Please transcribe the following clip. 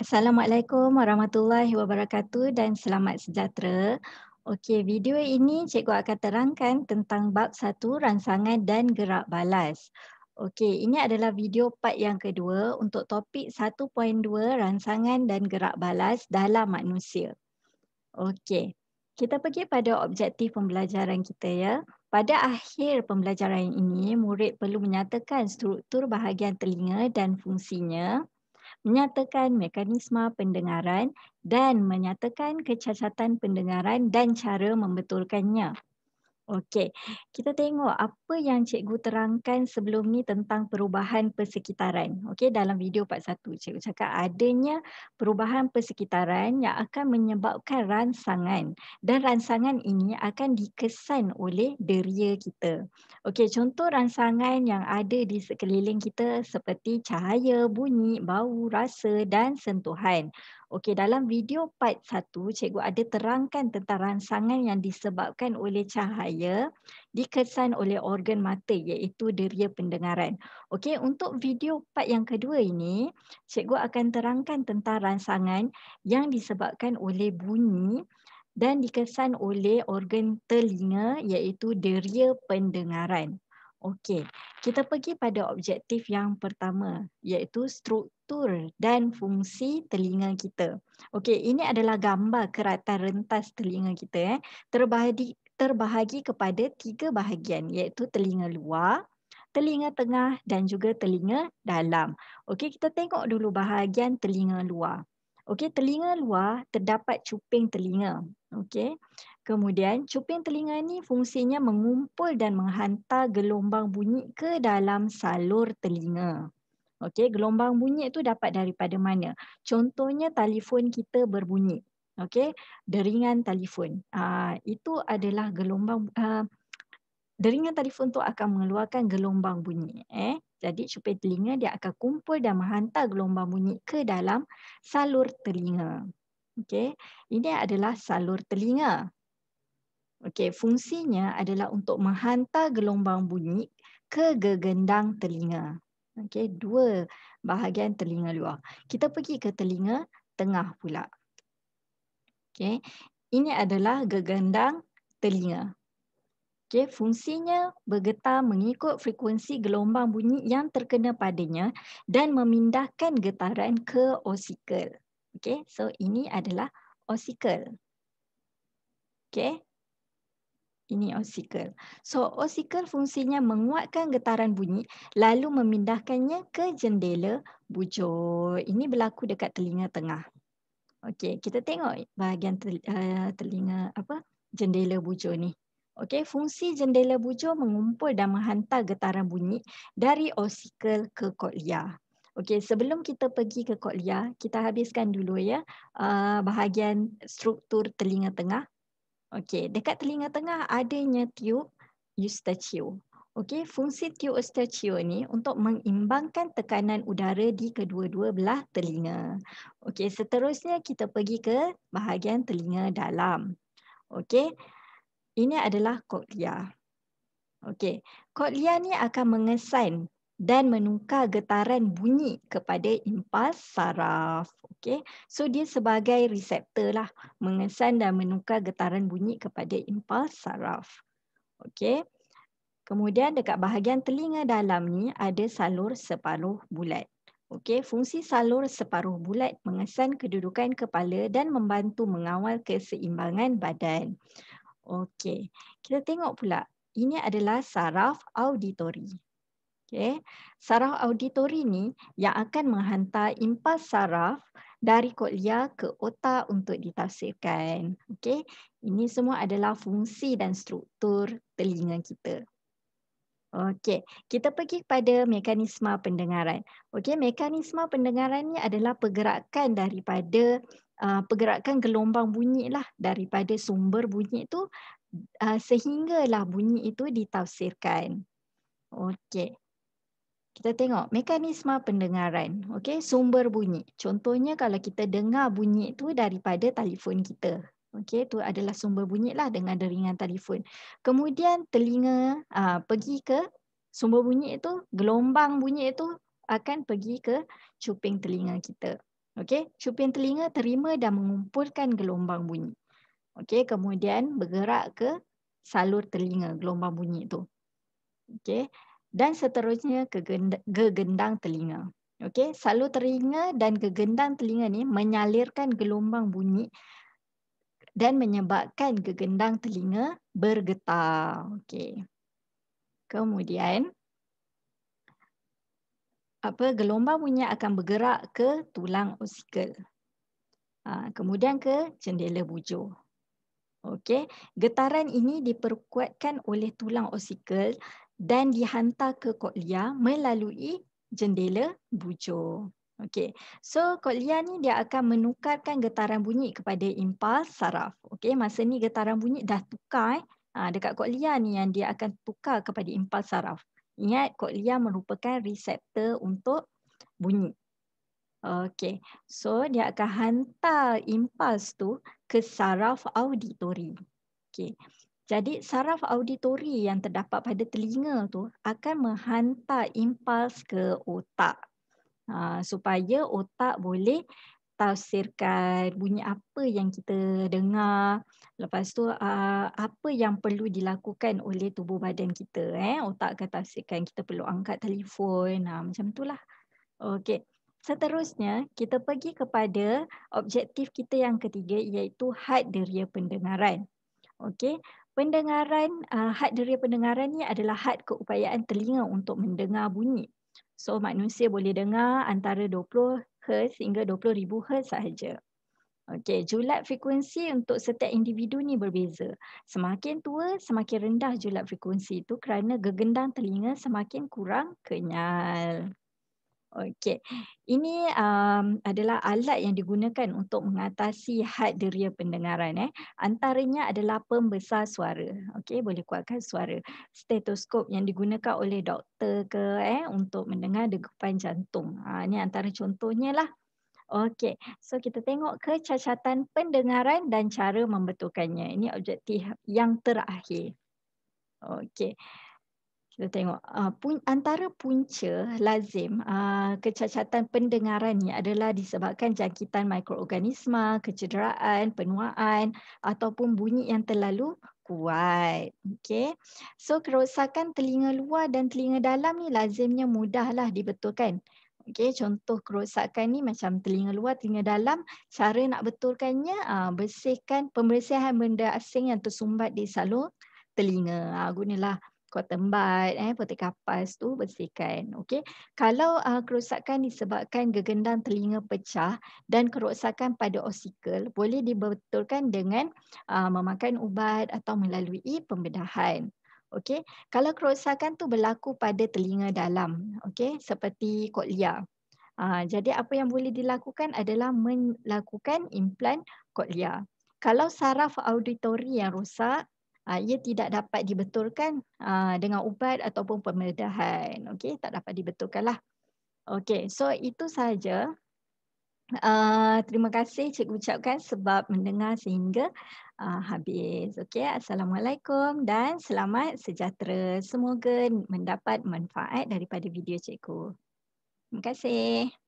Assalamualaikum warahmatullahi wabarakatuh dan selamat sejahtera. Okey, video ini cikgu akan terangkan tentang bab 1 rangsangan dan gerak balas. Okey, ini adalah video part yang kedua untuk topik 1.2 rangsangan dan gerak balas dalam manusia. Okey, kita pergi pada objektif pembelajaran kita ya. Pada akhir pembelajaran ini, murid perlu menyatakan struktur bahagian telinga dan fungsinya, menyatakan mekanisme pendengaran dan menyatakan kecacatan pendengaran dan cara membetulkannya. Okey, kita tengok apa yang cikgu terangkan sebelum ni tentang perubahan persekitaran. Okey, dalam video part 1 cikgu cakap adanya perubahan persekitaran yang akan menyebabkan rangsangan dan rangsangan ini akan dikesan oleh deria kita. Okey, contoh rangsangan yang ada di sekeliling kita seperti cahaya, bunyi, bau, rasa dan sentuhan. Okey, dalam video part 1 cikgu ada terangkan tentang rangsangan yang disebabkan oleh cahaya dikesan oleh organ mata iaitu deria pendengaran. Okey, untuk video part yang kedua ini, cikgu akan terangkan tentang rangsangan yang disebabkan oleh bunyi dan dikesan oleh organ telinga iaitu deria pendengaran. Okey, kita pergi pada objektif yang pertama iaitu struktur dan fungsi telinga kita. Okey, ini adalah gambar keratan rentas telinga kita. Terbahagi kepada 3 bahagian iaitu telinga luar, telinga tengah dan juga telinga dalam. Okey, kita tengok dulu bahagian telinga luar. Okey, telinga luar terdapat cuping telinga. Okey. Kemudian cuping telinga ni fungsinya mengumpul dan menghantar gelombang bunyi ke dalam salur telinga. Okey, gelombang bunyi itu dapat daripada mana? Contohnya telefon kita berbunyi. Okey, deringan telefon. Itu adalah deringan telefon tu akan mengeluarkan gelombang bunyi. Jadi cuping telinga dia akan kumpul dan menghantar gelombang bunyi ke dalam salur telinga. Okey, ini adalah salur telinga. Okey, fungsinya adalah untuk menghantar gelombang bunyi ke gegendang telinga. Okey, 2 bahagian telinga luar. Kita pergi ke telinga tengah pula. Okey, ini adalah gegendang telinga. Okey, fungsinya bergetar mengikut frekuensi gelombang bunyi yang terkena padanya dan memindahkan getaran ke osikel. Okey, so ini adalah osikel. Okey. Ini osikel. So, osikel fungsinya menguatkan getaran bunyi lalu memindahkannya ke jendela bujur. Ini berlaku dekat telinga tengah. Okey, kita tengok bahagian telinga jendela bujur ni. Okey, fungsi jendela bujur mengumpul dan menghantar getaran bunyi dari osikel ke koklia. Okey, sebelum kita pergi ke koklia, kita habiskan dulu ya bahagian struktur telinga tengah. Okey, dekat telinga tengah adanya tiub Eustachian. Okey, fungsi tiub Eustachian ni untuk mengimbangkan tekanan udara di kedua-dua belah telinga. Okey, seterusnya kita pergi ke bahagian telinga dalam. Okey, ini adalah koklia. Okey, koklia ni akan mengesan dan menukar getaran bunyi kepada impas saraf. Okey, so dia sebagai reseptor lah, mengesan dan menukar getaran bunyi kepada impas saraf. Okey, kemudian dekat bahagian telinga dalam ni ada salur separuh bulat. Okey, fungsi salur separuh bulat mengesan kedudukan kepala dan membantu mengawal keseimbangan badan. Okey, kita tengok pula. Ini adalah saraf auditori. Okey, saraf auditori ni yang akan menghantar impas saraf dari koklia ke otak untuk ditafsirkan. Okey, ini semua adalah fungsi dan struktur telinga kita. Okey, kita pergi pada mekanisme pendengaran. Okey, mekanisme pendengaran ni adalah pergerakan daripada pergerakan gelombang bunyi lah daripada sumber bunyi itu sehinggalah bunyi itu ditafsirkan. Okey. Kita tengok mekanisme pendengaran. Okey, sumber bunyi. Contohnya kalau kita dengar bunyi itu daripada telefon kita. Okey, itu adalah sumber bunyi lah dengan deringan telefon. Kemudian telinga pergi ke sumber bunyi itu, gelombang bunyi itu akan pergi ke cuping telinga kita. Okey, cuping telinga terima dan mengumpulkan gelombang bunyi. Okey, kemudian bergerak ke salur telinga gelombang bunyi itu. Okey, dan seterusnya ke gegendang telinga. Okey, salur telinga dan gegendang telinga ni menyalurkan gelombang bunyi dan menyebabkan gegendang telinga bergetar. Okey. Kemudian gelombang bunyi akan bergerak ke tulang osikel. Kemudian ke jendela bujur. Okey, getaran ini diperkuatkan oleh tulang osikel dan dihantar ke koklia melalui jendela bujur. Okey, so koklia ni dia akan menukarkan getaran bunyi kepada impuls saraf. Okey, masa ni getaran bunyi dah tukar dekat koklia ni yang dia akan tukar kepada impuls saraf. Ingat, koklia merupakan reseptor untuk bunyi. Okey, so dia akan hantar impuls tu ke saraf auditori. Okey, jadi saraf auditori yang terdapat pada telinga tu akan menghantar impuls ke otak. Supaya otak boleh tafsirkan bunyi apa yang kita dengar. Lepas tu apa yang perlu dilakukan oleh tubuh badan kita. Otak akan tafsirkan kita perlu angkat telefon. Macam itulah. Okey. Seterusnya, kita pergi kepada objektif kita yang ketiga iaitu had deria pendengaran. Okey. Had deria pendengaran ni adalah had keupayaan telinga untuk mendengar bunyi. So, manusia boleh dengar antara 20 Hz hingga 20,000 Hz sahaja. Okey, julat frekuensi untuk setiap individu ni berbeza. Semakin tua, semakin rendah julat frekuensi itu kerana gegendang telinga semakin kurang kenyal. Okey, ini adalah alat yang digunakan untuk mengatasi had deria pendengaran. Antaranya adalah pembesar suara. Okey, boleh kuatkan suara. Stetoskop yang digunakan oleh doktor untuk mendengar degupan jantung. Ini antara contohnya lah. Okey, so kita tengok kecacatan pendengaran dan cara membetulkannya. Ini objektif yang terakhir. Okey. Kita tengok antara punca lazim kecacatan pendengaran ni adalah disebabkan jangkitan mikroorganisma, kecederaan, penuaan ataupun bunyi yang terlalu kuat. Okey. So kerosakan telinga luar dan telinga dalam ni lazimnya mudahlah dibetulkan. Okey, contoh kerosakan ni macam telinga luar, telinga dalam, cara nak betulkannya pembersihan benda asing yang tersumbat di salur telinga. Gunalah cotton bud, putih kapas tu bersihkan. Okey. Kalau kerosakan disebabkan gegendang telinga pecah dan kerosakan pada osikel, boleh dibetulkan dengan memakan ubat atau melalui pembedahan. Okey. Kalau kerosakan tu berlaku pada telinga dalam, okey, seperti koklia. Jadi apa yang boleh dilakukan adalah melakukan implan koklia. Kalau saraf auditori yang rosak, ia tidak dapat dibetulkan dengan ubat ataupun pembedahan. Okey, tak dapat dibetulkanlah. Okey, so itu sahaja. Terima kasih cikgu ucapkan sebab mendengar sehingga habis. Okey, Assalamualaikum dan selamat sejahtera. Semoga mendapat manfaat daripada video cikgu. Terima kasih.